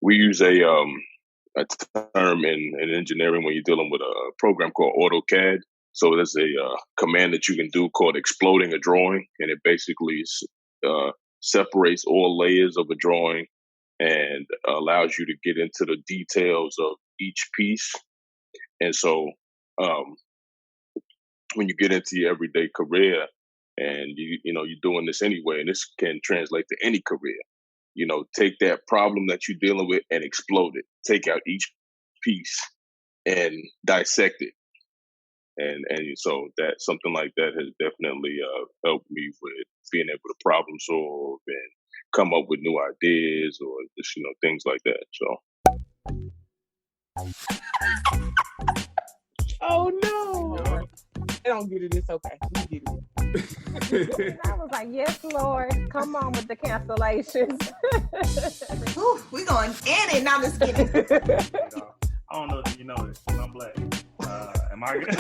we use a term in engineering when you're dealing with a program called AutoCAD. So there's a command that you can do called exploding a drawing, and it basically separates all layers of a drawing and allows you to get into the details of each piece. And so when you get into your everyday career and you're doing this anyway, and this can translate to any career, take that problem that you're dealing with and explode it. Take out each piece and dissect it. And so that something like that has definitely helped me with being able to problem solve and come up with new ideas or just things like that. So. Oh no! I don't get it. It's okay. We get it. I was like, yes, Lord, come on with the cancellations. Ooh, we going in it. Now let's get it. I don't know if you know this, but I'm black. Am I good?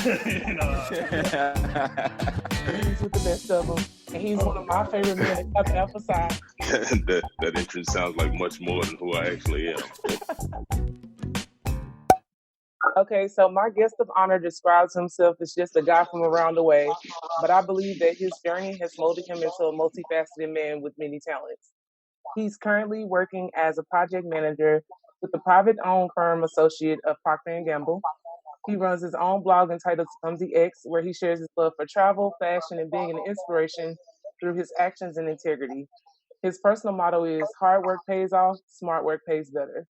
He's with the best of them. And he's one of my favorite men to emphasize. that entrance sounds like much more than who I actually am. Okay, so my guest of honor describes himself as just a guy from around the way, but I believe that his journey has molded him into a multifaceted man with many talents. He's currently working as a project manager with the private-owned firm associate of Proctor and Gamble. He runs his own blog entitled Tecumseh X, where he shares his love for travel, fashion, and being an inspiration through his actions and integrity. His personal motto is hard work pays off, smart work pays better.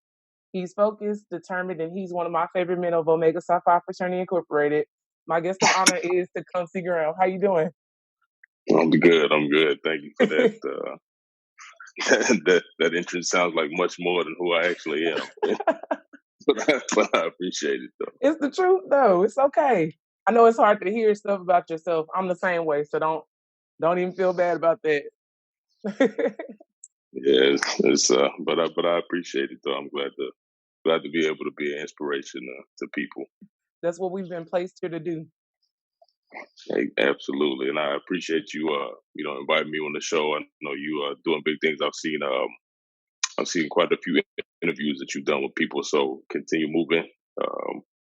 He's focused, determined, and he's one of my favorite men of Omega Psi Phi Fraternity Incorporated. My guest of honor is Tecumseh Graham. How you doing? I'm good. Thank you for that. that entrance sounds like much more than who I actually am. but I appreciate it, though. It's the truth, though. It's okay. I know it's hard to hear stuff about yourself. I'm the same way, so don't even feel bad about that. Yeah, but I appreciate it, though. I'm glad to be able to be an inspiration to people. That's what we've been placed here to do. Hey, absolutely, and I appreciate you, inviting me on the show. I know you are doing big things. I've seen quite a few interviews that you've done with people. So continue moving.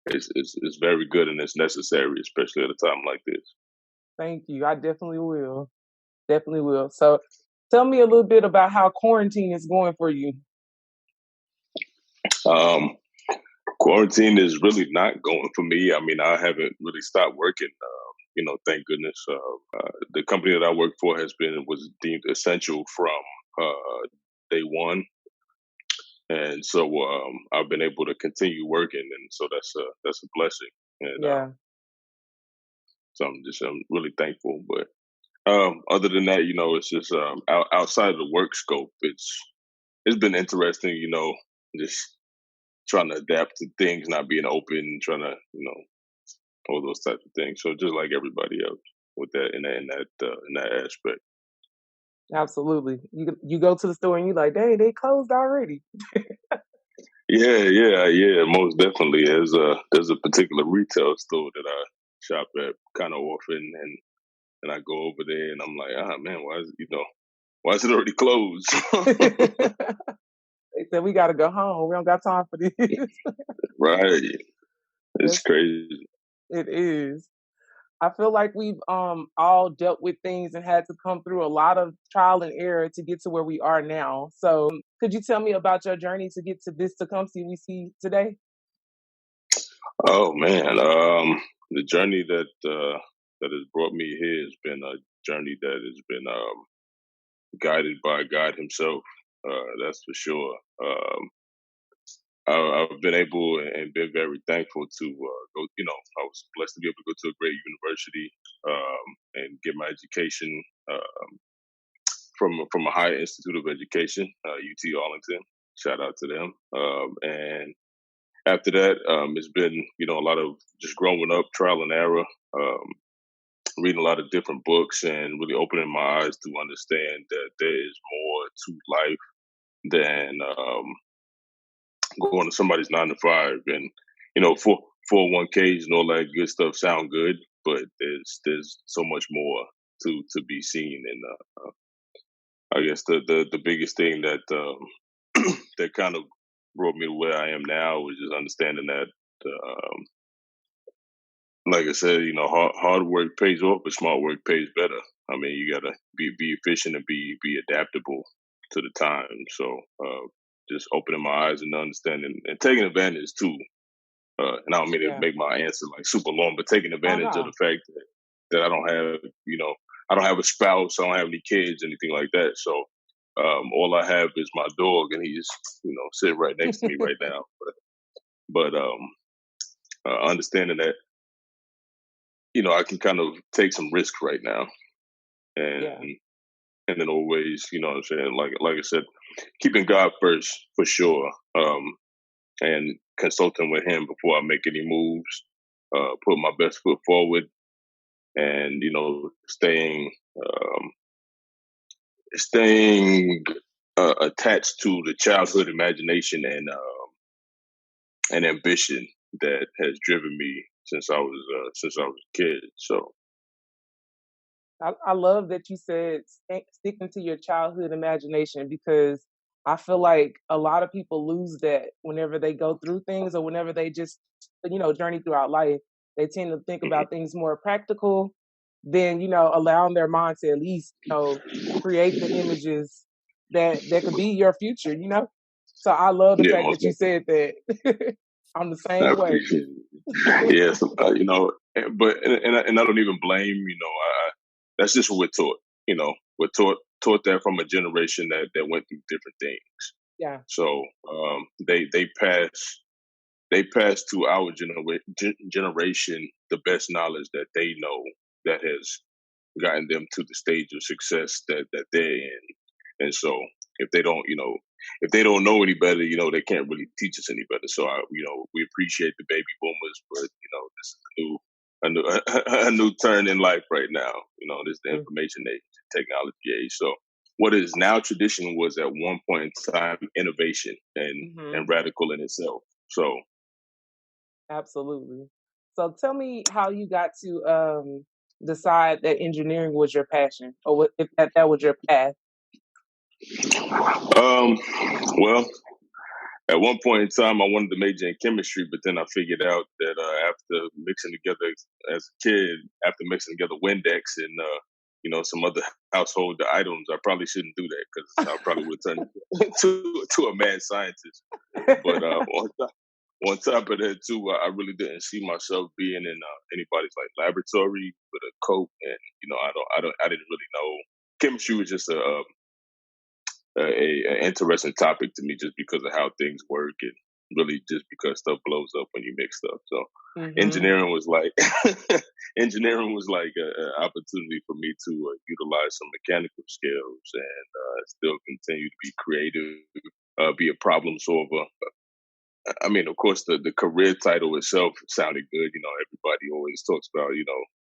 It's very good and it's necessary, especially at a time like this. Thank you. I definitely will. Definitely will. So, tell me a little bit about how quarantine is going for you. Quarantine is really not going for me. I mean, I haven't really stopped working. Thank goodness. The company that I work for was deemed essential from day one, and so I've been able to continue working, and so that's a blessing. And yeah. So I'm really thankful. But other than that, it's just outside of the work scope. It's been interesting, just trying to adapt to things, not being open, trying to, all those types of things. So just like everybody else with that in that aspect. Absolutely. You go to the store and you're like, "Hey, they closed already." Yeah. Most definitely. There's a particular retail store that I shop at kind of often, and I go over there and I'm like, man, why is it already closed? They said we got to go home. We don't got time for this. Right. It's crazy. It is. I feel like we've all dealt with things and had to come through a lot of trial and error to get to where we are now. So could you tell me about your journey to get to this Tecumseh we see today? Oh man, the journey that has brought me here has been a journey that has been guided by God Himself. That's for sure. I've been able and been very thankful to go. I was blessed to be able to go to a great university and get my education from a higher institute of education, UT Arlington. Shout out to them. And after that, it's been a lot of just growing up, trial and error, reading a lot of different books, and really opening my eyes to understand that there is more to life than going to somebody's 9 to 5. And 401ks and all that good stuff sound good, but there's so much more to be seen. And I guess the biggest thing that that kind of brought me to where I am now was just understanding that, like I said, hard work pays off, but smart work pays better. I mean, you gotta be efficient and be adaptable to the time. So just opening my eyes and understanding and taking advantage too. And I don't mean to Yeah. make my answer like super long, but taking advantage of no. the fact that I don't have, I don't have a spouse, I don't have any kids, anything like that. So all I have is my dog, and he's, sitting right next to me right now. But understanding that, I can kind of take some risk right now, and Yeah. and then always, what I'm saying, like I said, keeping God first for sure, and consulting with Him before I make any moves, put my best foot forward, and staying attached to the childhood imagination and ambition that has driven me since I was a kid. So I love that you said sticking to your childhood imagination, because I feel like a lot of people lose that whenever they go through things, or whenever they just, journey throughout life. They tend to think mhm. about things more practical than, allowing their mind to at least, create the images that could be your future. So I love the Yeah, fact most that you definitely. said that. I'm the I same way. appreciate it. Yes, but and I don't even blame. That's just what we're taught. We're taught that from a generation that went through different things. Yeah. So they pass to our generation the best knowledge that they know, that has gotten them to the stage of success that they're in. And so if they don't, if they don't know any better, they can't really teach us any better. So we appreciate the baby boomers, but this is a new a new turn in life right now. This is the information age, technology age. So what is now tradition was at one point in time innovation and radical in itself. So Absolutely. So tell me how you got to decide that engineering was your passion, or if that was your path. well, at one point in time, I wanted to major in chemistry, but then I figured out that after mixing together as a kid, after mixing together Windex and some other household items, I probably shouldn't do that, because I probably would turn to a mad scientist. But on top of that too, I really didn't see myself being in anybody's like laboratory with a coat, and I didn't really know. Chemistry was just a interesting topic to me, just because of how things work, and really just because stuff blows up when you mix stuff. So engineering was like engineering was like an opportunity for me to utilize some mechanical skills and still continue to be creative, be a problem solver. I mean, of course, the career title itself sounded good. Everybody always talks about,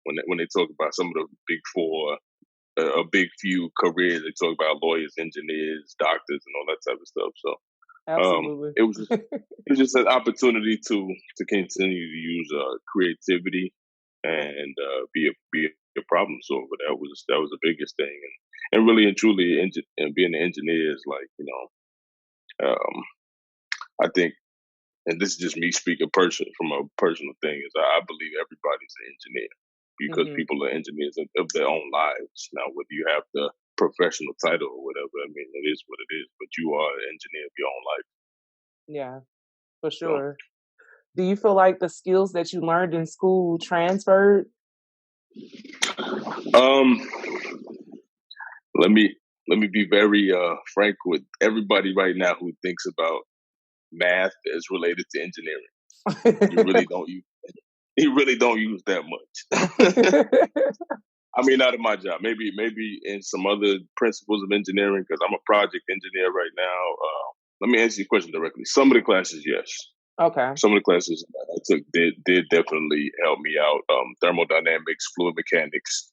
when they talk about some of the big four, a big few careers, they talk about lawyers, engineers, doctors, and all that type of stuff. So Absolutely. it was just an opportunity to continue to use creativity and be a problem solver. That was the biggest thing, and really and truly, and being an engineer is like, I think. And this is just me speaking from a personal thing, is I believe everybody's an engineer, because people are engineers of their own lives. Now, whether you have the professional title or whatever, I mean, it is what it is, but you are an engineer of your own life. Yeah, for So, sure. Do you feel like the skills that you learned in school transferred? um, let me be very frank with everybody right now who thinks about math as related to engineering. You really don't use that much. I mean, not in my job. Maybe in some other principles of engineering, because I'm a project engineer right now. Let me answer your question directly. Some of the classes, yes. Okay. Some of the classes I took did definitely help me out. Thermodynamics, fluid mechanics,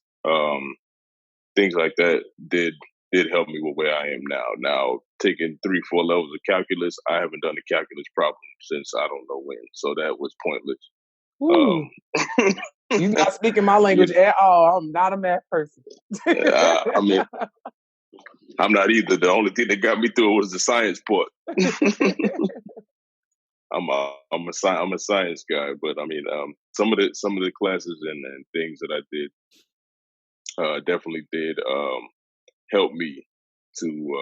things like that did help me with where I am now. Now, taking 3-4 levels of calculus, I haven't done a calculus problem since I don't know when. So that was pointless. Ooh, you're not speaking my language at all. I'm not a math person. I mean, I'm not either. The only thing that got me through it was the science part. I'm a science guy, but I mean, some of the classes and things that I did definitely did help me to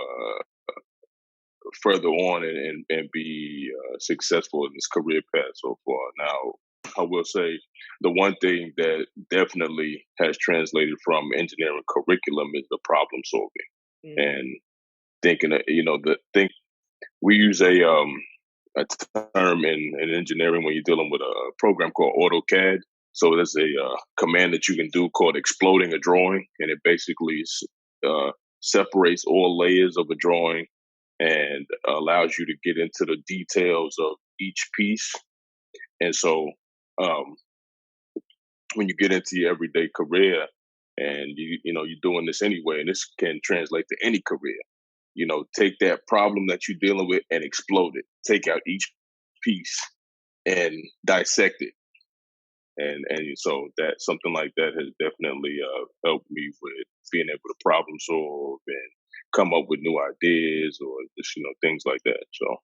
further on and be successful in this career path so far. Now, I will say the one thing that definitely has translated from engineering curriculum is the problem solving and thinking. The thing we use a term in engineering when you're dealing with a program called AutoCAD. So there's a command that you can do called exploding a drawing, and it basically separates all layers of a drawing and allows you to get into the details of each piece. And so when you get into your everyday career and you're doing this anyway, and this can translate to any career, take that problem that you're dealing with and explode it. Take out each piece and dissect it. And so that something like that has definitely helped me with being able to problem solve and come up with new ideas or just things like that. So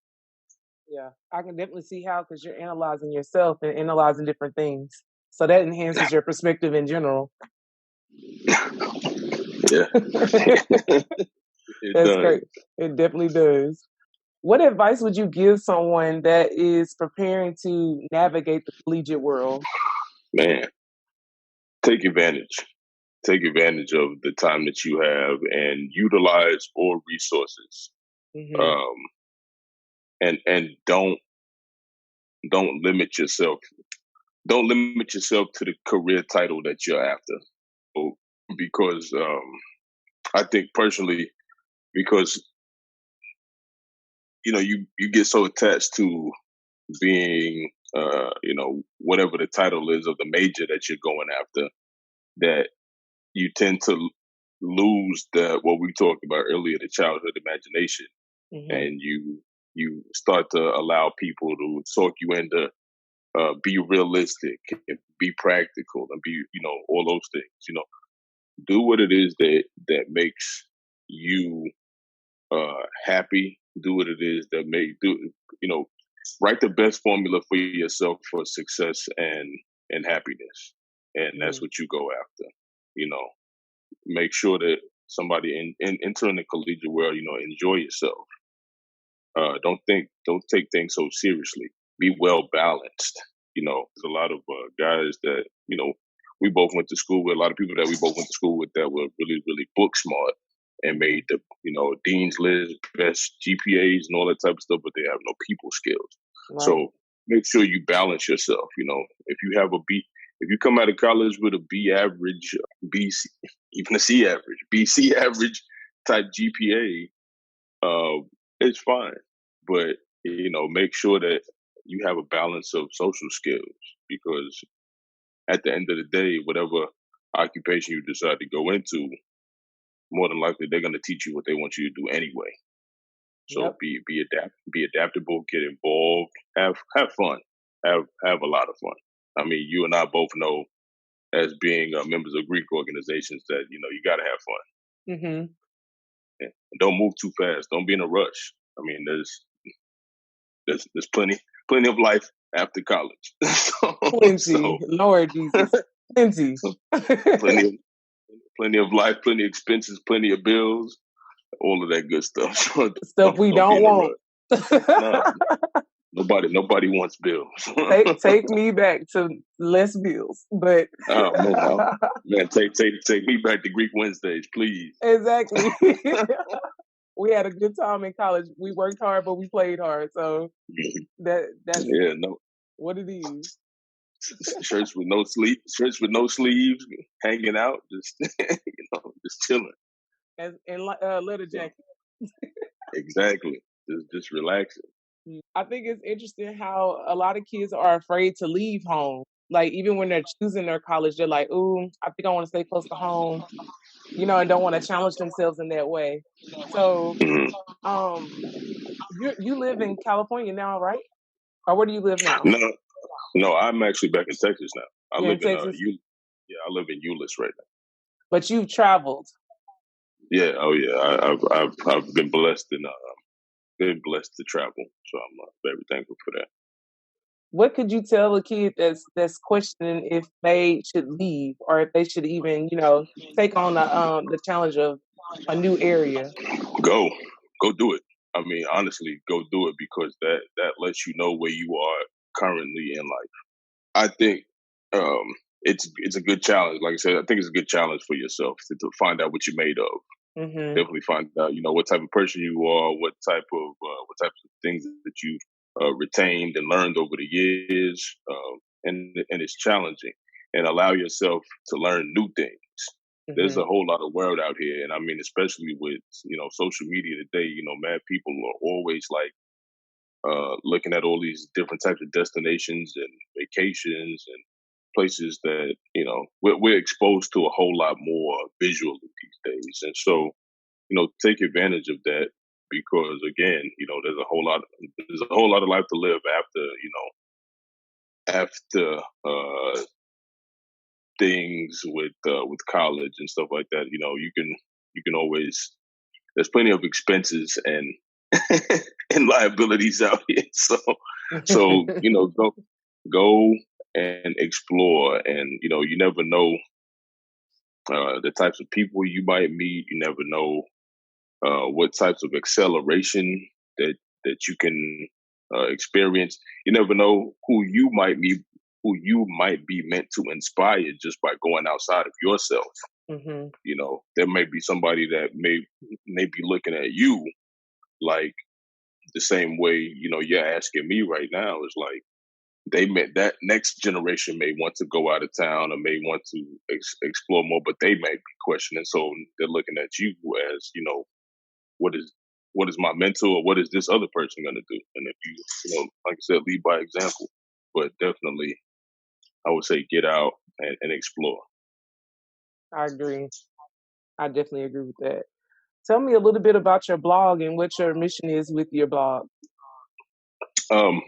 Yeah, I can definitely see how, because you're analyzing yourself and analyzing different things. So that enhances your perspective in general. yeah, That's great. It definitely does. What advice would you give someone that is preparing to navigate the collegiate world? Man, take advantage. Take advantage of the time that you have and utilize all resources. And don't limit yourself. Don't limit yourself to the career title that you're after. Because I think personally, because you get so attached to being whatever the title is of the major that you're going after, that you tend to lose what we talked about earlier, the childhood imagination, and you start to allow people to talk you into be realistic and be practical and be all those things. Do what it is that makes you happy. Do what it is that write the best formula for yourself for success and happiness, and that's what you go after. Make sure that somebody entering the collegiate world, enjoy yourself. Don't take things so seriously. Be well balanced. There's a lot of guys that we both went to school with. A lot of people that we both went to school with that were really, really book smart and made the dean's list, best GPAs, and all that type of stuff, but they have no people skills. Right. So make sure you balance yourself. If you have if you come out of college with a B average, BC, even a C average, BC average type GPA, it's fine. But make sure that you have a balance of social skills, because at the end of the day, whatever occupation you decide to go into, more than likely they're going to teach you what they want you to do anyway. So be adaptable, get involved, have fun, have a lot of fun. I mean, you and I both know, as being members of Greek organizations, that you got to have fun. And don't move too fast. Don't be in a rush. I mean, there's plenty of life after college. Plenty, Lord Jesus, plenty. Plenty of life, plenty of expenses, plenty of bills, all of that good stuff. Stuff we don't want. No, nobody wants bills. take me back to less bills, but man, take me back to Greek Wednesdays, please. Exactly. We had a good time in college. We worked hard, but we played hard. So that's what it is. Shirts with no sleeves, hanging out, just chilling. And leather jacket. Exactly. Just relaxing. I think it's interesting how a lot of kids are afraid to leave home. Like, even when they're choosing their college, they're like, "Ooh, I think I want to stay close to home," and don't want to challenge themselves in that way. So, you live in California now, right? Or where do you live now? No, I'm actually back in Texas now. I live in Texas? I live in Euless right now. But you've traveled. Yeah. Oh yeah. I've been blessed and been blessed to travel, so I'm very thankful for that. What could you tell a kid that's questioning if they should leave or if they should even, take on the challenge of a new area? Go, go do it. I mean, honestly, go do it because that lets you know where you are currently in life. I think um, it's a good challenge. Like I said, I think it's a good challenge for yourself to find out what you're made of. Mm-hmm. Definitely find out, what type of person you are, what types of things that you've retained and learned over the years, and it's challenging. And allow yourself to learn new things. There's Mm-hmm. a whole lot of world out here, and I mean, especially with social media today. Mad people are always like looking at all these different types of destinations and vacations and places that we're exposed to a whole lot more visually these days, and so take advantage of that because again, there's a whole lot of life to live after things with college and stuff like that. You can always there's plenty of expenses and and liabilities out here. So go and explore, and you never know the types of people you might meet. You never know what types of acceleration that you can experience. You never know who you might be meant to inspire just by going outside of yourself. Mm-hmm. There may be somebody that may be looking at you like the same way you're asking me right now. Is like that next generation may want to go out of town or may want to explore more, but they may be questioning. So they're looking at you as what is my mentor or what is this other person going to do? And if like I said, lead by example. But definitely, I would say get out and explore. I agree. I definitely agree with that. Tell me a little bit about your blog and what your mission is with your blog. Um,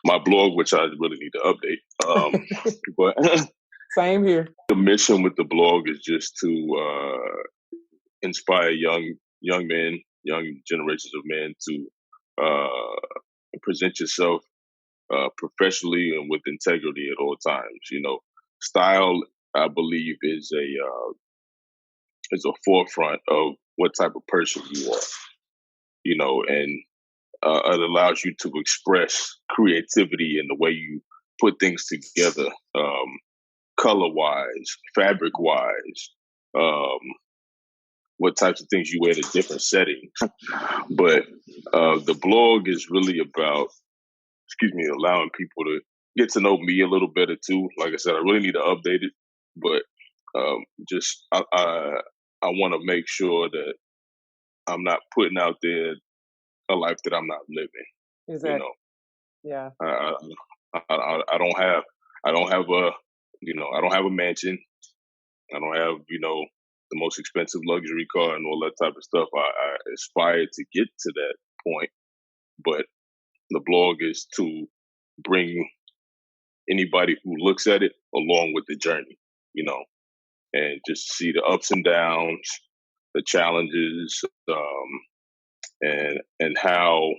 my blog, which I really need to update, but Same here. the mission with the blog is just to inspire young men, young generations of men to present yourself professionally and with integrity at all times. Style, I believe, is a forefront of what type of person you are. And it allows you to express creativity in the way you put things together, color wise, fabric wise, what types of things you wear to different settings. But the blog is really about, allowing people to get to know me a little better too. Like I said, I really need to update it, but just I want to make sure that I'm not putting out there a life that I'm not living. Exactly. Yeah. I don't have a I don't have a mansion. I don't have the most expensive luxury car and all that type of stuff. I aspire to get to that point, but the blog is to bring anybody who looks at it along with the journey, and just see the ups and downs, the challenges, and how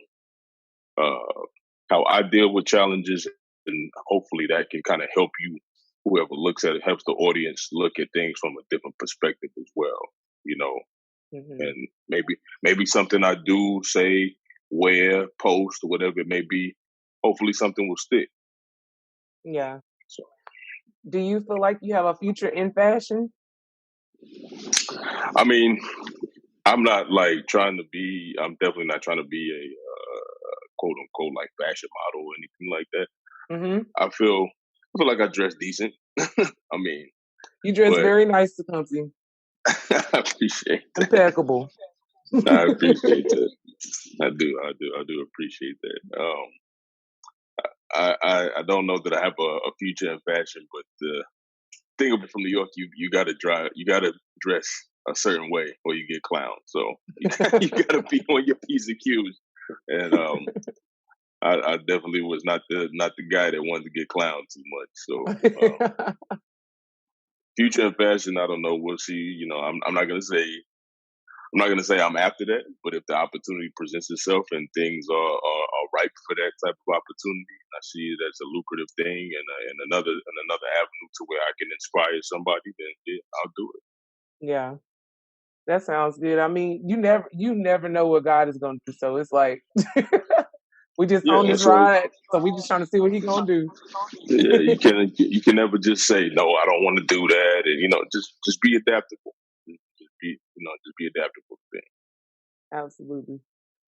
I deal with challenges, and hopefully that can kind of help you. Whoever looks at it helps the audience look at things from a different perspective as well, Mm-hmm. and maybe something I do, say, wear, post, or whatever it may be, hopefully something will stick. Yeah. So, Do you feel like you have a future in fashion? I mean, I'm definitely not trying to be a quote unquote like fashion model or anything like that. Mm-hmm. I feel like I dress decent. I mean, You dress but very nice, Tecumseh. I appreciate that. Impeccable. I appreciate that. I do appreciate that. I don't know that I have a future in fashion, but think of it from New York. You got to dress a certain way or you get clowned. So you got to be on your P's and Q's. And I definitely was not the guy that wanted to get clowned too much. So future in fashion, I don't know. We'll see. I'm not gonna say I'm after that, but if the opportunity presents itself and things are ripe for that type of opportunity. I see it as a lucrative thing and another avenue to where I can inspire somebody. Then yeah, I'll do it. Yeah, that sounds good. I mean, you never know what God is gonna do. So it's like we just Yeah, on and this so ride, so we just trying to see what he gonna do. yeah, you can never just say no. I don't want to do that, and just be adaptable. Just be adaptable. Absolutely.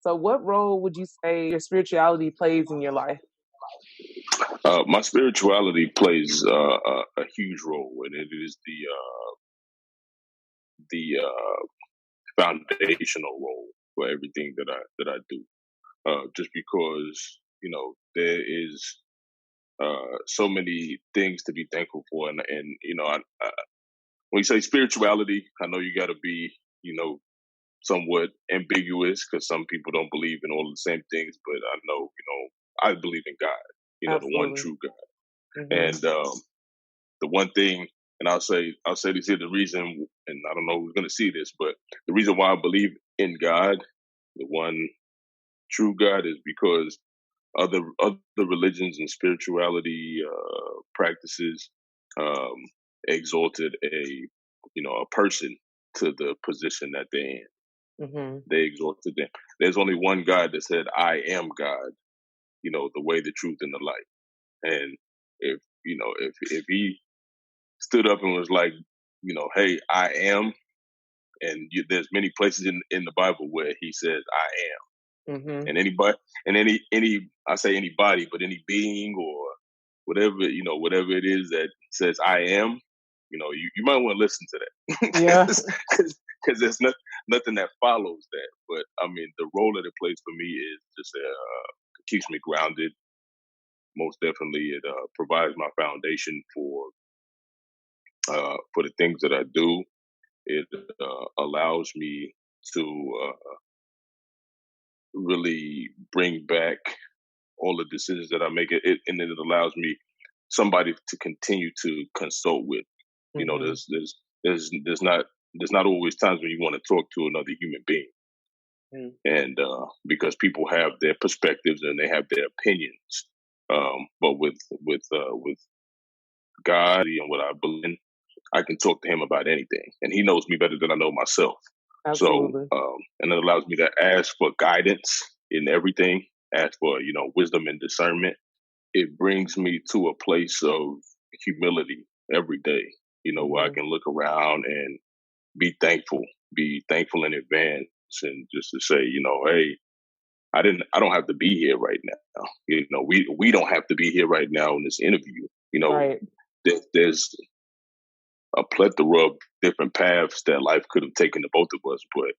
So what role would you say your spirituality plays in your life? My spirituality plays a huge role, and it is the foundational role for everything that I do. Just because there is so many things to be thankful for, and when you say spirituality, I know you got to be somewhat ambiguous because some people don't believe in all the same things, but I know I believe in God, the one Absolutely. true God, Hmm. and the one thing, and I'll say this here, the reason, and I don't know who's going to see this, but the reason why I believe in God, the one true God, is because other religions and spirituality practices um, exalted a person to the position that they're in. Hmm. They exalted them. There's only one God that said, "I am God." The way, the truth, and the light. And if he stood up and was like, "Hey, I am," and there's many places in the Bible where he says, "I am." Hmm. And anybody, and any I say anybody, but any being or whatever it is that says I am, you might want to listen to Yeah, that because there's nothing that follows that. But I mean, the role that it plays for me is just it keeps me grounded. Most definitely, it provides my foundation for the things that I do. It allows me to really bring back all the decisions that I make, and then it allows me somebody to continue to consult with. hmm, There's not always times when you want to talk to another human being, and because people have their perspectives and they have their opinions. But with God and what I believe in, I can talk to Him about anything, and He knows me better than I know myself. So, absolutely. and it allows me to ask for guidance in everything, ask for wisdom and discernment. It brings me to a place of humility every day, where I Hmm. can look around and be thankful in advance, and just to say, hey, I don't have to be here right now. We don't have to be here right now in this interview. Right. There's a plethora of different paths that life could have taken to both of us, but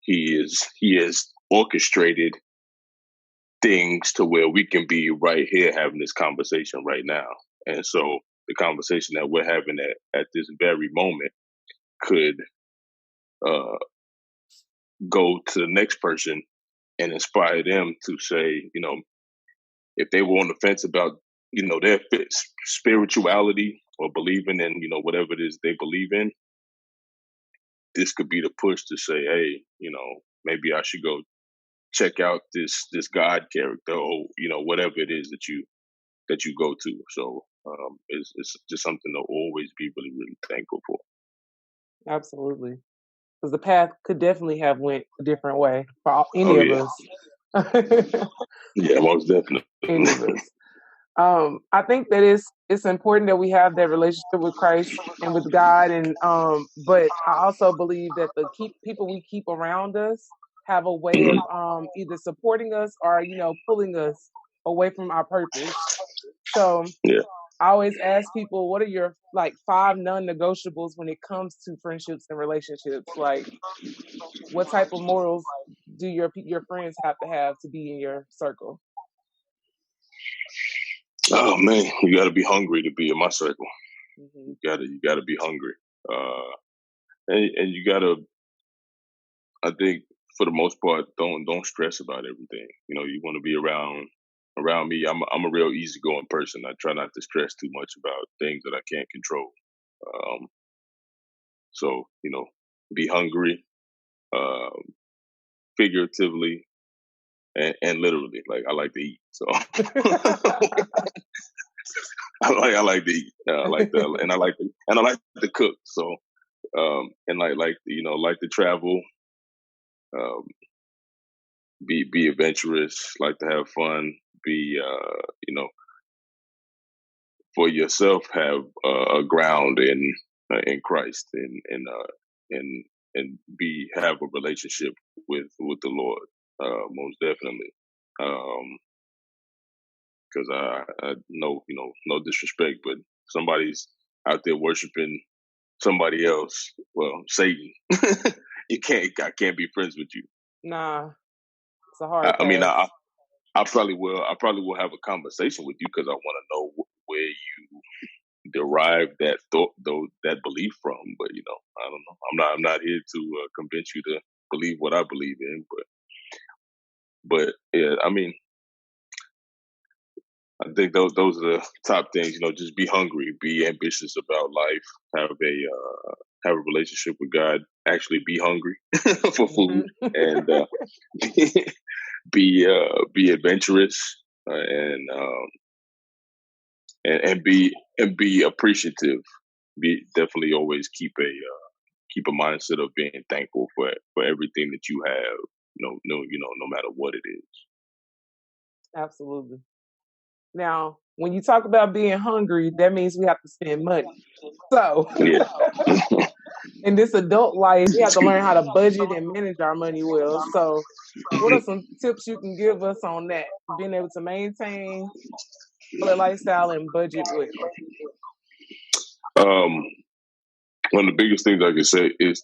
he has orchestrated things to where we can be right here having this conversation right now. And so the conversation that we're having at this very moment could uh, go to the next person and inspire them to say, if they were on the fence about, their spirituality or believing in, whatever it is they believe in, this could be the push to say, hey, maybe I should go check out this God character, or whatever it is that you go to. So it's just something to always be really, really thankful for. Absolutely. Because the path could definitely have went a different way for Oh any of yeah, us. yeah, most definitely. Any of us. I think that it's important that we have that relationship with Christ and with God, and but I also believe that the keep people we keep around us have a way Mhm. of either supporting us or pulling us away from our purpose. So Yeah. I always ask people, what are your like 5 non-negotiables when it comes to friendships and relationships? Like, what type of morals do your friends have to be in your circle? Oh man, you got to be hungry to be in my circle. Hmm. You got to be hungry, and you got to. I think for the most part, don't stress about everything. You want to be around me. I'm a real easygoing person. I try not to stress too much about things that I can't control. Um, so be hungry, um, figuratively. and literally, like I like to eat. So I like to eat. I like to, and I like to cook. So and like like to travel, um, be adventurous, like to have fun, be for yourself have a ground in Christ and be have a relationship with the Lord, most definitely. Because I know no disrespect, but somebody's out there worshiping somebody else. Well, Satan. I can't be friends with you. Nah, it's a hard I mean, pass. I probably will. I probably will have a conversation with you because I want to know where you derive that thought, though, that belief from. But I don't know. I'm not here to convince you to believe what I believe in. But yeah, I mean, I think those are the top things. Just be hungry, be ambitious about life, have a relationship with God. Actually, be hungry for food and be adventurous and be appreciative. Be definitely always keep a mindset of being thankful for everything that you have. No matter what it is. Absolutely. Now, when you talk about being hungry, that means we have to spend money. So, Yeah. in this adult life, we have to learn how to budget and manage our money well. So, what are some tips you can give us on that? Being able to maintain a lifestyle and budget well. Um, one of the biggest things I can say is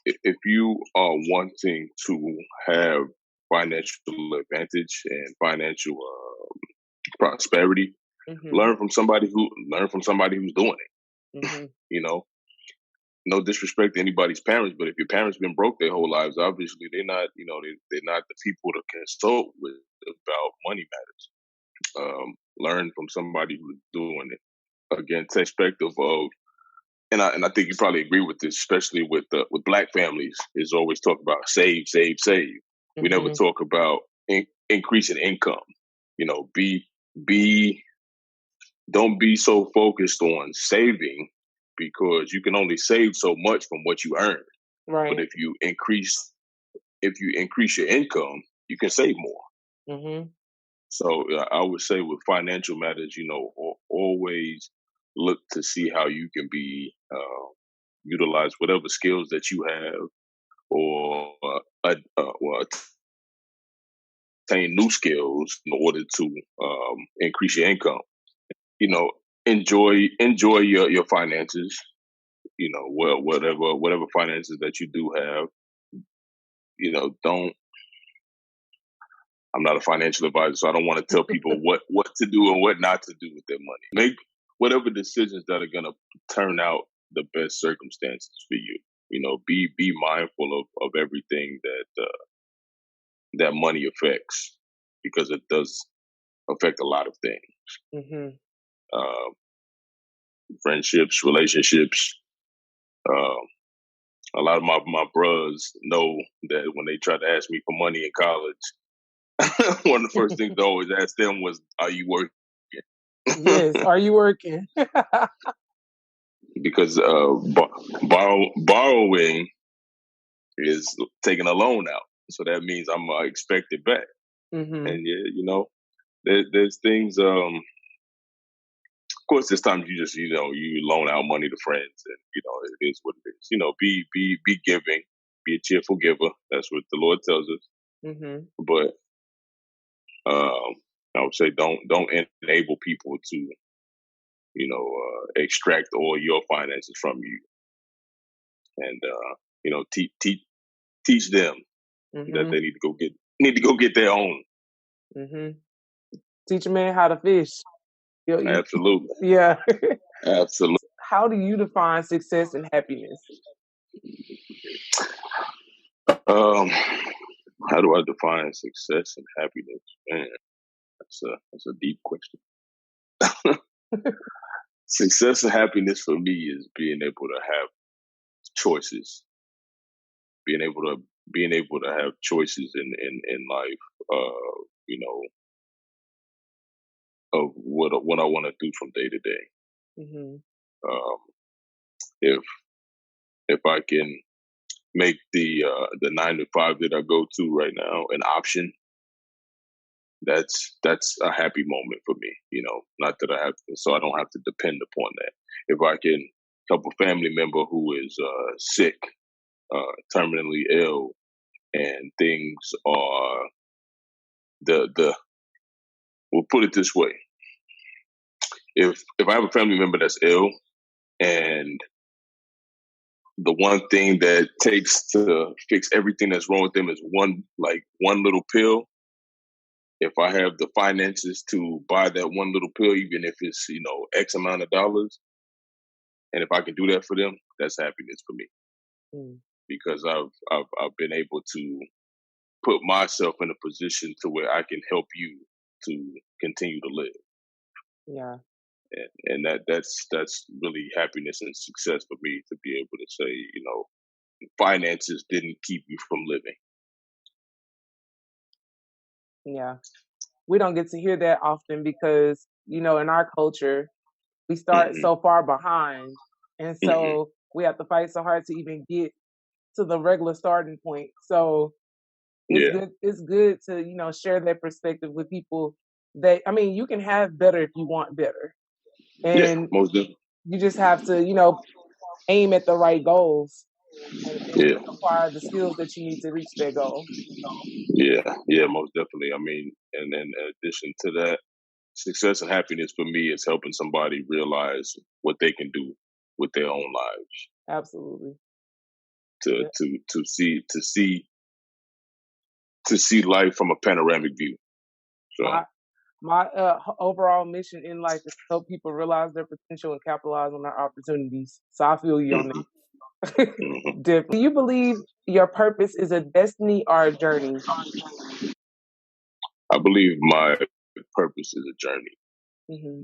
if you are wanting to have financial advantage and financial prosperity, learn from somebody who's doing it. No disrespect to anybody's parents, but if your parents been broke their whole lives, obviously they're not they're not the people to consult with about money matters. Learn from somebody who's doing it. Again, perspective of and I think you probably agree with this, especially with Black families, is always talk about save, save, save. We never talk about increasing income. Be don't be so focused on saving because you can only save so much from what you earn. Right. But if you increase your income, you can save more. So I would say with financial matters, always look to see how you can be utilize whatever skills that you have, or attain new skills in order to increase your income. Enjoy your finances. Whatever finances that you do have. Don't. I'm not a financial advisor, so I don't want to tell people what to do and what not to do with their money. Make whatever decisions that are going to turn out the best circumstances for you. Be mindful of everything that money affects, because it does affect a lot of things. Friendships, relationships. A lot of my bros know that when they try to ask me for money in college, one of the first things I always asked them was, "Are you working?" Yes, are you working? Because borrowing is taking a loan out, so that means I'm expected back. And there's things. Of course, there's times you just you loan out money to friends, and it is what it is. Be giving, be a cheerful giver. That's what the Lord tells us. But I would say don't enable people to extract all your finances from you, and teach them that they need to go get their own. Teach a man how to fish. Absolutely. Yeah. Absolutely. How do you define success and happiness? How do I define success and happiness? Man, that's a deep question. Success and happiness for me is being able to have choices, being able to being able to have choices in life, you know, of what I want to do from day to day. Mm-hmm. Um, if I can make the 9 to 5 that I go to right now an option, that's a happy moment for me. You know, not that I have, so I don't have to depend upon that. If I can help a family member who is sick, terminally ill, and things are the we'll put it this way: if I have a family member that's ill, and the one thing that takes to fix everything that's wrong with them is one little pill. If I have the finances to buy that one little pill, even if it's, you know, X amount of dollars, and if I can do that for them, that's happiness for me, Mm. because I've been able to put myself in a position to where I can help you to continue to live. Yeah. And that's really happiness and success for me, to be able to say, you know, finances didn't keep you from living. Yeah. We don't get to hear that often because, you know, in our culture, we start Hmm. so far behind. And Hmm. so we have to fight so hard to even get to the regular starting point. So Yeah. it's good to, you know, share that perspective with people that, I mean, you can have better if you want better. Yeah. And Most definitely. you just have to, you know, aim at the right goals and Yeah. acquire the skills that you need to reach that goal. Yeah. Yeah. Most definitely. I mean, and then in addition to that, success and happiness for me is helping somebody realize what they can do with their own lives, Absolutely. to Yeah. to see life from a panoramic view. So. My overall mission in life is to help people realize their potential and capitalize on their opportunities. So I feel you on Mhm. that. Mhm. Do you believe your purpose is a destiny or a journey? I believe my purpose is a journey, Hmm.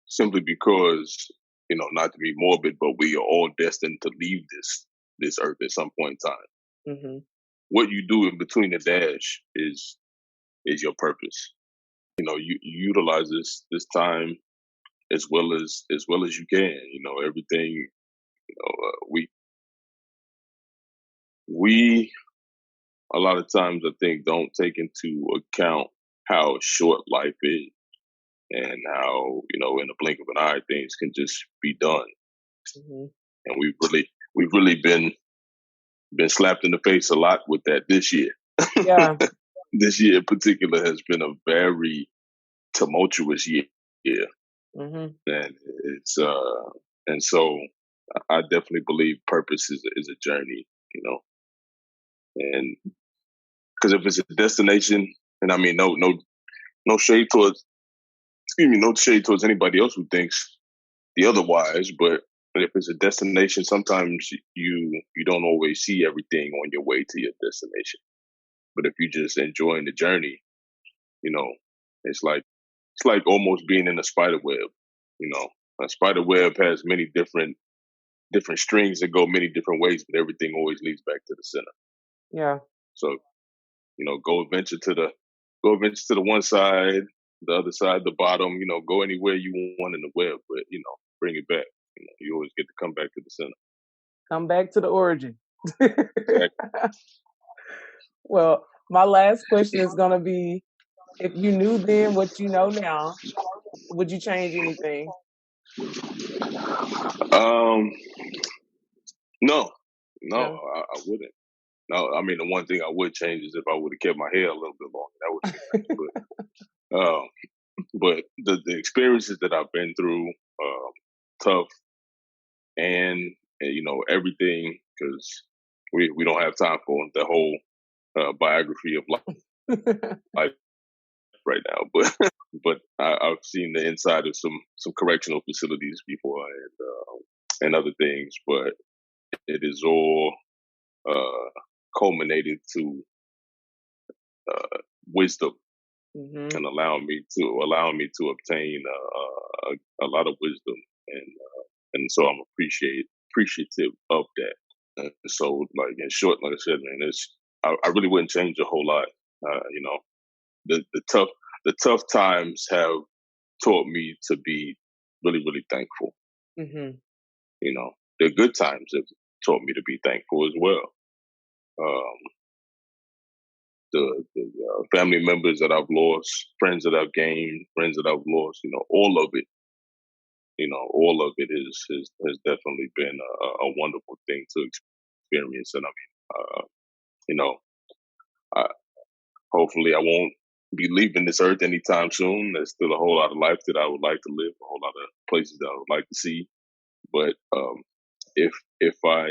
simply because, you know, not to be morbid, but we are all destined to leave this earth at some point in time. Hmm. What you do in between the dash is your purpose. You know, you utilize this time as well as you can. You know, everything. You know, we a lot of times, I think, don't take into account how short life is, and how, you know, in the blink of an eye things can just be done. Hmm. And we've really been slapped in the face a lot with that this year. Yeah. This year in particular has been a very tumultuous year. Hmm. And it's and so I definitely believe purpose is a journey, you know. And because if it's a destination, and I mean, no shade towards, excuse me, no shade towards anybody else who thinks the otherwise, but if it's a destination, sometimes you don't always see everything on your way to your destination. But if you're just enjoying the journey, you know, it's like almost being in a spider web. You know, a spider web has many different strings that go many different ways, but everything always leads back to the center. Yeah. So, you know, go adventure to the one side, the other side, the bottom. You know, go anywhere you want in the web, but, you know, bring it back. You know, you always get to come back to the center. Come back to the origin. Exactly. Well, my last question is going to be, if you knew then what you know now, would you change anything? Um, no, No. I wouldn't. No, I mean, the one thing I would change is if I would have kept my hair a little bit longer. That would have been nice. But the experiences that I've been through, tough, and you know, everything, because we don't have time for the whole biography of life right now. But I've seen the inside of some correctional facilities before, and other things. But it is all culminated to wisdom, Hmm. and allowing me to obtain a lot of wisdom, and so I'm appreciative of that. And so, like, in short, like I said, man, I really wouldn't change a whole lot. You know, the tough times have taught me to be really, really thankful. Mm-hmm. You know, the good times have taught me to be thankful as well. Um, the family members that I've lost, friends that I've gained, friends that I've lost, you know, all of it, all of it has definitely been a wonderful thing to experience. And I mean, you know, I, hopefully I won't be leaving this earth anytime soon. There's still a whole lot of life that I would like to live, a whole lot of places that I would like to see. But if if I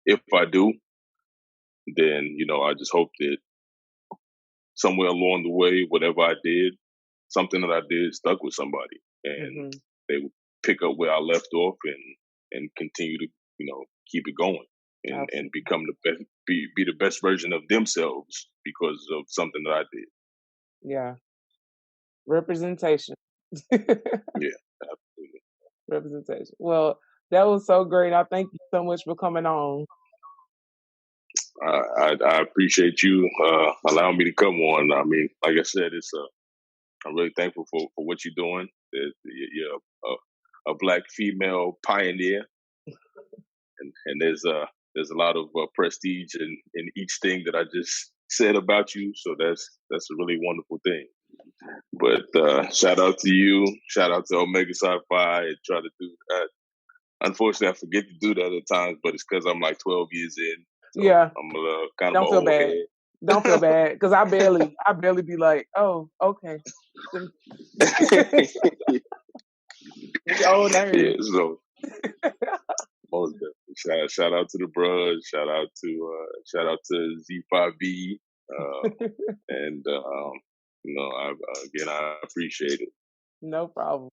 if I do, then I just hope that somewhere along the way, whatever I did, something that I did stuck with somebody, and Mm-hmm. they would pick up where I left off and continue to keep it going and become the best, be the best version of themselves because of something that I did. Yeah. Representation. Yeah, absolutely. Representation. Well, that was so great. I thank you so much for coming on. I appreciate you allowing me to come on. I mean, like I said, I'm really thankful for what you're doing. You're a black female pioneer, and there's a lot of prestige in each thing that I just said about you. So that's a really wonderful thing. But shout out to you. Shout out to Omega Sci-Fi. And try to do that. Unfortunately, I forget to do that at times, but it's because I'm like 12 years in. So Yeah. I'm kind of Don't an feel old bad. head. Don't feel bad because I barely be like, oh, okay. We old Yeah, nerds. so most definitely. Shout out to the bros. Shout out to Z5B. And I appreciate it. No problem.